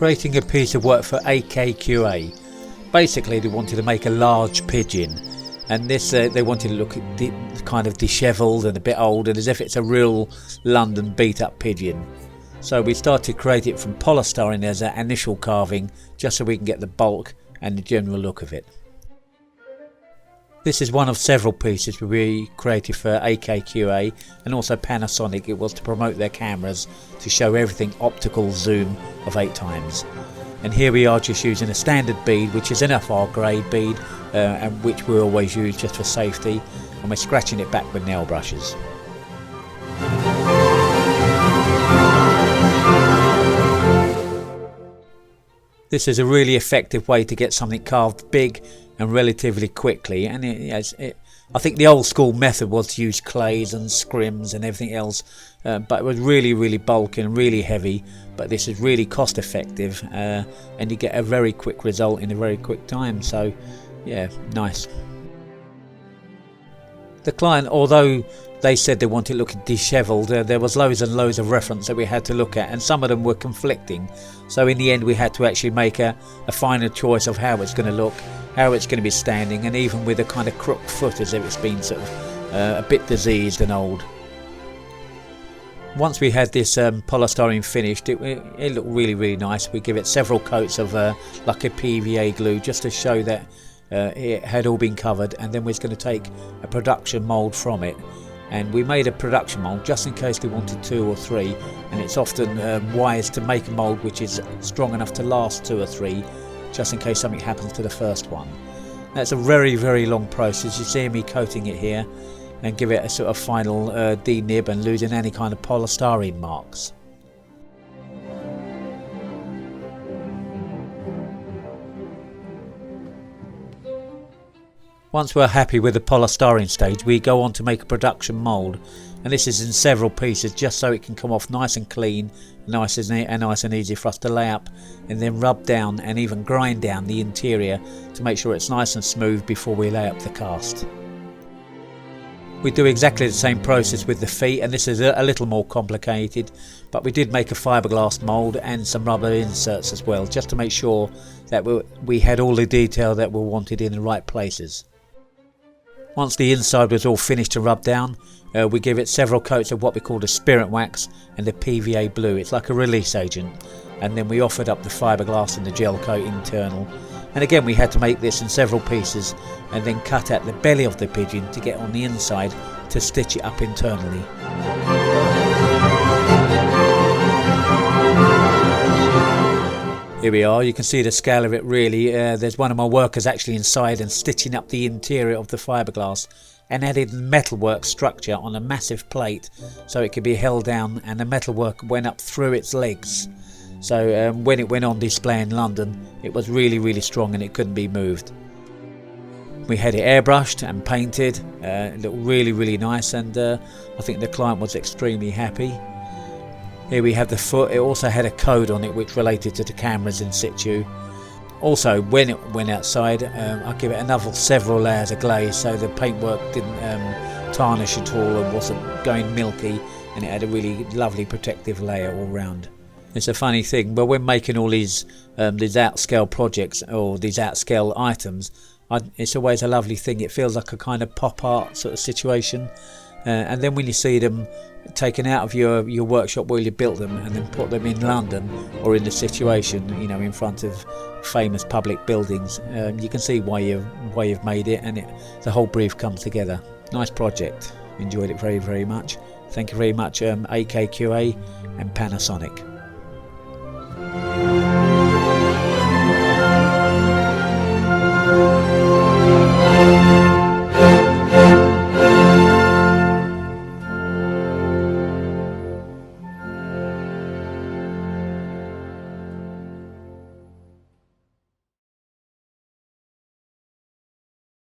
Creating a piece of work for AKQA. Basically they wanted to make a large pigeon, and this they wanted to look kind of dishevelled and a bit old, and as if it's a real London beat up pigeon. So we started creating it from polystyrene as an initial carving, just so we can get the bulk and the general look of it. This is one of several pieces we created for AKQA and also Panasonic. It was to promote their cameras, to show everything optical zoom of 8 times. And here we are just using a standard bead, which is an FR grade bead, and which we always use just for safety, and we're scratching it back with nail brushes. This is a really effective way to get something carved big and relatively quickly, and I think the old school method was to use clays and scrims and everything else, but it was really bulky and really heavy. But this is really cost effective, and you get a very quick result in a very quick time, so yeah, nice. The client, although they said they wanted it looking dishevelled, there was loads and loads of reference that we had to look at, and some of them were conflicting. So in the end we had to actually make a final choice of how it's going to look, how it's going to be standing, and even with a kind of crooked foot as if it's been sort of a bit diseased and old. Once we had this polystyrene finished, it looked really nice. We give it several coats of like a PVA glue just to show that it had all been covered, and then we're going to take a production mould from it. And we made a production mould just in case we wanted 2 or 3, and it's often wise to make a mould which is strong enough to last 2 or 3, just in case something happens to the first one. That's a very long process. You see me coating it here and give it a sort of final denib and losing any kind of polystyrene marks. Once we're happy with the polystyrene stage, we go on to make a production mould, and this is in several pieces just so it can come off nice and clean, nice and easy for us to lay up and then rub down and even grind down the interior to make sure it's nice and smooth before we lay up the cast. We do exactly the same process with the feet, and this is a little more complicated, but we did make a fiberglass mould and some rubber inserts as well, just to make sure that we had all the detail that we wanted in the right places. Once the inside was all finished to rub down, we give it several coats of what we call the spirit wax and the PVA blue. It's like a release agent, and then we offered up the fiberglass and the gel coat internal. And again we had to make this in several pieces and then cut out the belly of the pigeon to get on the inside to stitch it up internally. Here we are, you can see the scale of it really. There's one of my workers actually inside and stitching up the interior of the fiberglass and added metalwork structure on a massive plate so it could be held down, and the metalwork went up through its legs. So when it went on display in London, it was really strong and it couldn't be moved. We had it airbrushed and painted. It looked really nice, and I think the client was extremely happy. Here we have the foot. It also had a code on it which related to the cameras in situ. Also, when it went outside, I give it several layers of glaze so the paintwork didn't tarnish at all and wasn't going milky, and it had a really lovely protective layer all round. It's a funny thing, but when making all these outscale projects or these outscale items, it's always a lovely thing. It feels like a kind of pop art sort of situation. And then when you see them taken out of your workshop where you built them and then put them in London or in the situation, you know, in front of famous public buildings, you can see why you've made it, and the whole brief comes together. Nice project. Enjoyed it very much. Thank you very much, AKQA and Panasonic.